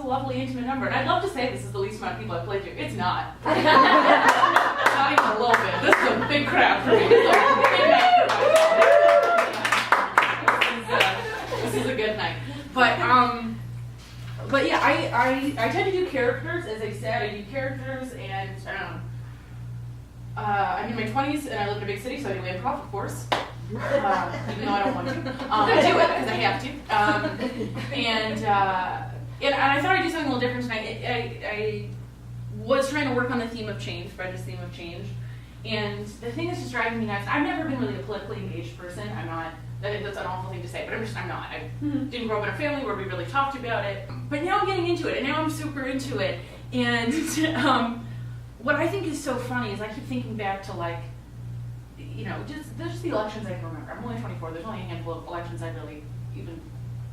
a lovely, intimate number. And I'd love to say this is the least amount of people I've played to. It's not. Not even a little bit. This is a big crowd for me. This is a big night for myself. This is a good night. But yeah, I tend to do characters, as I said. I do characters, and I'm in my 20s, and I live in a big city, so I do improv, of course. Even though I don't want to. I do it because I have to. And I thought I'd do something a little different tonight. I was trying to work on the theme of change, Brenda's theme of change. And the thing that's just driving me nuts, I've never been really a politically engaged person. I'm not. That's an awful thing to say, but I'm not. I didn't grow up in a family where we really talked about it. But now I'm getting into it, and now I'm super into it. And what I think is so funny is I keep thinking back to, like, just the elections I can remember. I'm only 24. There's only a handful of elections I really even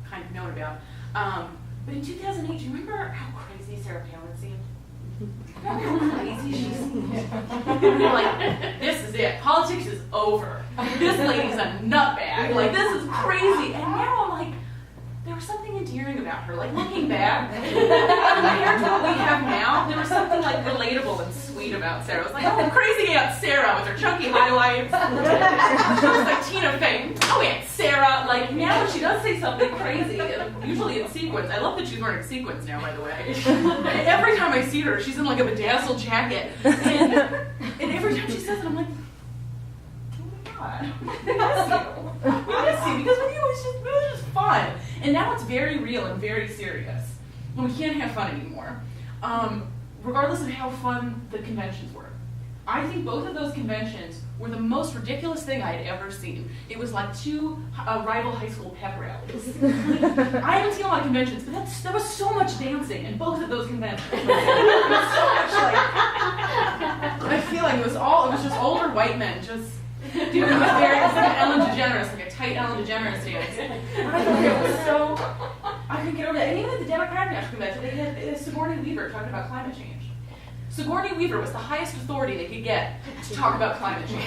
kind of known about. But in 2008, do you remember how crazy Sarah Palin seemed? Remember how crazy she seemed? We were like, this is it. Politics is over. This lady's a nutbag. Like, this is crazy. And now I'm like, there was something endearing about her. Like, looking back, compared to what we have now, there was something, like, relatable and sweet about Sarah. It was like, oh, crazy Aunt Sarah with her chunky highlights. She was like Tina Fey. Oh, Aunt Sarah. Like, now when she does say something crazy, usually in sequins. I love that she's wearing sequins now, by the way. Every time I see her, she's in, like, a bedazzled jacket. And every time she says it, I'm like, oh, my God. We miss you. Because with you, it was just fun. And now it's very real and very serious. And we can't have fun anymore. Regardless of how fun the conventions were. I think both of those conventions were the most ridiculous thing I had ever seen. It was like two rival high school pep rallies. I haven't seen a lot of conventions, but there was so much dancing in both of those conventions. It was so much like, I feel like it was just older white men just doing it was like an Ellen DeGeneres, like a tight Ellen DeGeneres dance. And I thought it was so, I couldn't get over that. And even at the Democratic National Convention, they had Sigourney Weaver talking about climate change. Sigourney Weaver was the highest authority they could get to talk about climate change.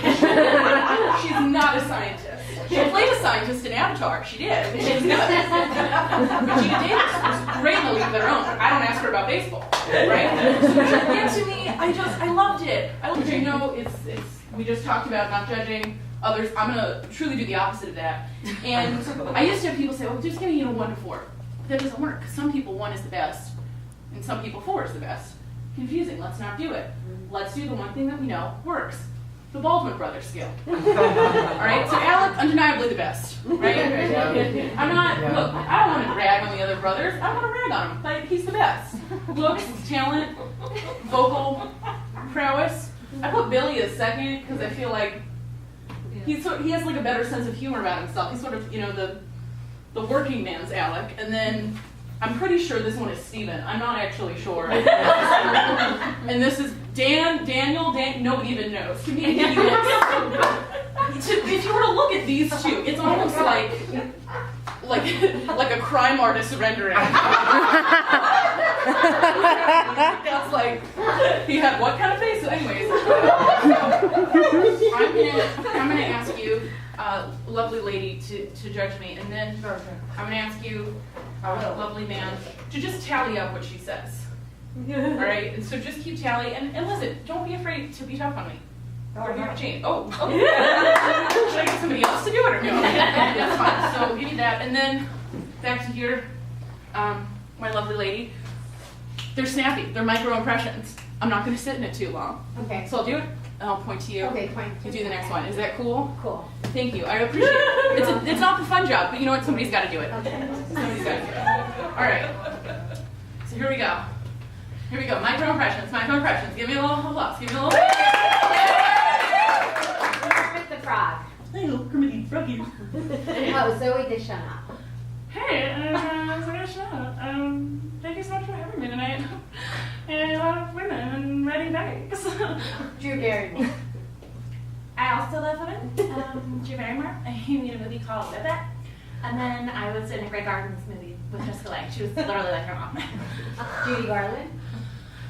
She's not a scientist. She played a scientist in Avatar. She did. She's good. But Gina Davis was great in The League of Their Own. I don't ask her about baseball, right? And to me, I loved it. We just talked about not judging others. I'm gonna truly do the opposite of that. And I used to have people say, "Well, just give me 1 to 4." That doesn't work because some people 1 is the best, and some people 4 is the best. Confusing. Let's not do it. Let's do the one thing that we know works. The Baldwin brothers skill. All right. So Alec, undeniably the best. Right. I'm not. Look, I don't want to rag on the other brothers. I want to rag on him. But he's the best. Looks, talent, vocal prowess. I put Billy as second because I feel like he has like a better sense of humor about himself. He's sort of the working man's Alec, and then I'm pretty sure this one is Steven. I'm not actually sure. And this is Daniel. Nobody even knows. If you were to look at these two, it's almost like a crime artist rendering. That's like, he had what kind of face? So anyways, I'm gonna ask you, lovely lady, to judge me, and then I'm gonna ask you, lovely man, to just tally up what she says. All right, and so just keep tally, and listen, don't be afraid to be tough on me. Or if you have a change. Oh. Should I get somebody else to do it or no? That's fine. So give me that, and then back to here, my lovely lady. They're snappy. They're micro impressions. I'm not going to sit in it too long. Okay. So I'll do it, and I'll point to you. Okay, point. You do the next one. Is that cool? Cool. Thank you. I appreciate it. It's not the fun job, but you know what? Somebody's got to do it. Okay. Somebody's got to do it. All right. So here we go. Here we go. Micro impressions. Micro impressions. Give me a little applause. Give me a little. Kermit the Frog. Hey, little Kermit Froggy. Oh, Zoe Deschanel. Hey, Zoe Deschanel. Thank you so much for having me tonight. And a lot of women and riding bikes. Drew Barrymore. I also love women. Drew Barrymore. I made a movie called With It. And then I was in a Grey Gardens movie with Jessica Lange. She was literally like her mom. Judy Garland.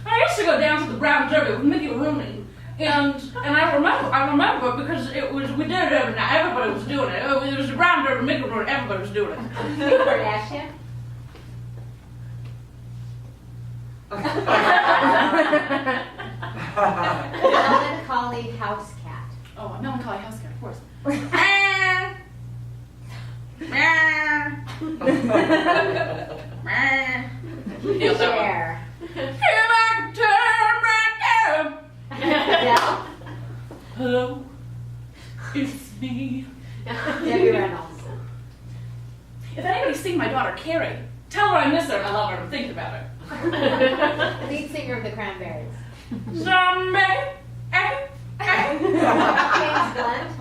I used to go down to the Brown Derby with Mickey Rooney. And I remember because we did it every night. Everybody was doing it. It was the Brown Derby, Mickey Rooney. Everybody was doing it. Kim Kardashian. Melancholy house cat. Oh, melancholy house cat, of course. Chair. Yeah. Hello, it's me. Debbie Reynolds. If anybody's seen my daughter Carrie, tell her I miss her and I love her and think about her. Lead singer of the Cranberries. Zombie, James Blunt.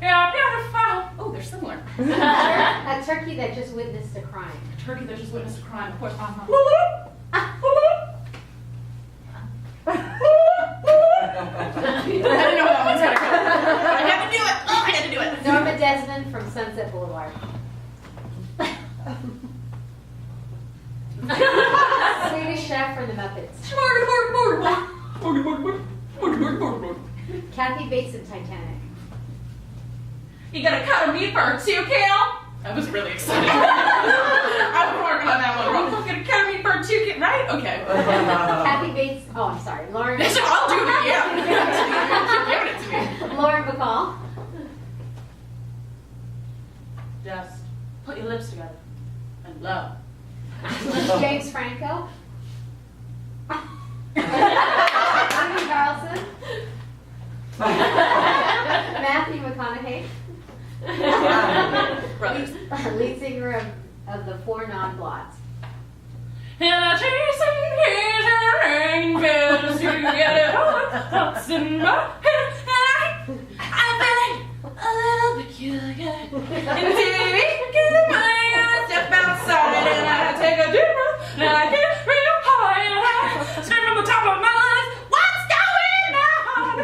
you're beautiful. Oh, they're similar. A turkey that just witnessed a crime. A turkey that just witnessed a crime, of course. I didn't know how that one's gonna go. I had to do it. Oh, I had to do it. Norma Desmond from Sunset Boulevard. Swedish Chef from the Muppets. Kathy Bates in Titanic. You gotta cut a meat for 2 Cal? I was really excited. I've been working on that one wrong. You gotta cut a meat for 2 Cal, right? Okay. Kathy Bates. Oh, I'm sorry. Lauren. I'll do it again. Give it to me. Lauren Bacall. Just put your lips together and blow. James Franco. Woody Carlson. Matthew McConaughey. Brothers. Lead singer of the Four Non-Blots. And I chasing his rainbows to get it all. Thoughts in my head. I'm feeling a little peculiar. And TV, get my step outside and I take a deep breath and I get real high and I scream from the top of my lungs, what's going on?